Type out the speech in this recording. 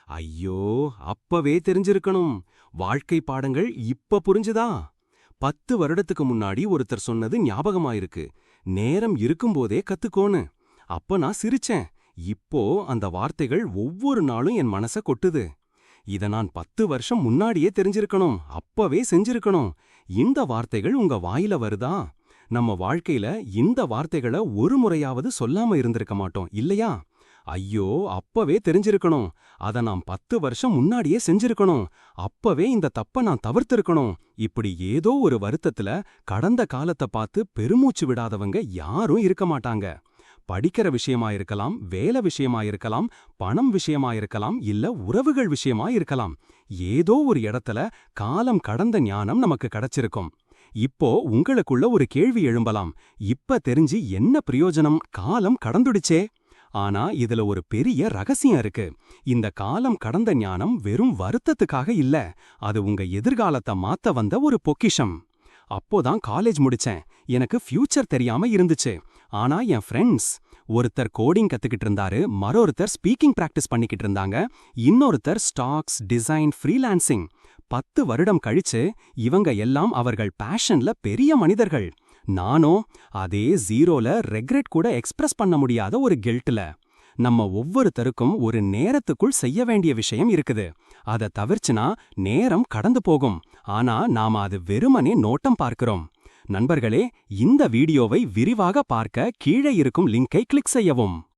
ஐயோ! அப்பவே தெரிஞ்சிருக்கணும். வாழ்க்கை பாடங்கள் இப்ப புரிஞ்சுதா? 10 வருடத்துக்கு முன்னாடி ஒருத்தர் சொன்னது ஞாபகமாயிருக்கு. நேரம் இருக்கும்போதே கத்துக்கோன்னு. அப்ப நான் சிரிச்சேன். இப்போ அந்த வார்த்தைகள் ஒவ்வொரு நாளும் என் மனச கொட்டுது. இத நான் 10 வருஷம் முன்னாடியே தெரிஞ்சிருக்கணும். அப்பவே செஞ்சிருக்கணும். இந்த வார்த்தைகள் உங்க வாயில வருதா? நம்ம வாழ்க்கையில இந்த வார்த்தைகள ஒரு முறையாவது சொல்லாம இருந்திருக்க மாட்டோம், இல்லையா? ஐயோ! அப்பவே தெரிஞ்சிருக்கணும். அத நான் 10 வருஷம் முன்னாடியே செஞ்சிருக்கணும். அப்பவே இந்த தப்ப நான் தவிர்த்திருக்கணும். இப்படி ஏதோ ஒரு வருத்தத்துல கடந்த காலத்த பார்த்து பெருமூச்சு விடாதவங்க யாரும் இருக்க மாட்டாங்க. படிக்கிற விஷயமா இருக்கலாம், வேலை விஷயமா இருக்கலாம், பணம் விஷயமா இருக்கலாம், இல்ல உறவுகள் விஷயமா இருக்கலாம். ஏதோ ஒரு இடத்துல காலம் கடந்த ஞானம் நமக்கு கிடைச்சிருக்கும். இப்போ உங்களுக்குள்ள ஒரு கேள்வி எழும்பலாம். இப்ப தெரிஞ்சு என்ன பிரயோஜனம்? காலம் கடந்துடுச்சே. ஆனா இதுல ஒரு பெரிய ரகசியம் இருக்கு. இந்த காலம் கடந்த ஞானம் வெறும் வருத்தத்துக்காக இல்ல. அது உங்க எதிர்காலத்த மாத்த வந்த ஒரு பொக்கிஷம். அப்போதான் காலேஜ் முடிச்சேன். எனக்கு ஃபியூச்சர் தெரியாம இருந்துச்சு. ஆனா என் ஃப்ரெண்ட்ஸ் ஒருத்தர் கோடிங் கத்துக்கிட்டு இருந்தாரு, மறொருத்தர் ஸ்பீக்கிங் பிராக்டிஸ் பண்ணிக்கிட்டு இருந்தாங்க, இன்னொருத்தர் ஸ்டாக்ஸ், டிசைன், ஃப்ரீலான்சிங். 10 வருடம் கழிச்சு இவங்க எல்லாம் அவர்கள் பேஷன்ல பெரிய மனிதர்கள். நானோ அதே ஜீரோல ரெக்ரெட் கூட எக்ஸ்பிரஸ் பண்ண முடியாத ஒரு கில்ட்ல. நம்ம ஒவ்வொருத்தருக்கும் ஒரு நேரத்துக்குள் செய்ய வேண்டிய விஷயம் இருக்குது. அத தவிர்ச்சுனா நேரம் கடந்து போகும். ஆனா நாம அது வெறுமனே நோட்டம் பார்க்கிறோம். நண்பர்களே, இந்த வீடியோவை விரிவாக பார்க்க கீழே இருக்கும் லிங்கை கிளிக் செய்யவும்.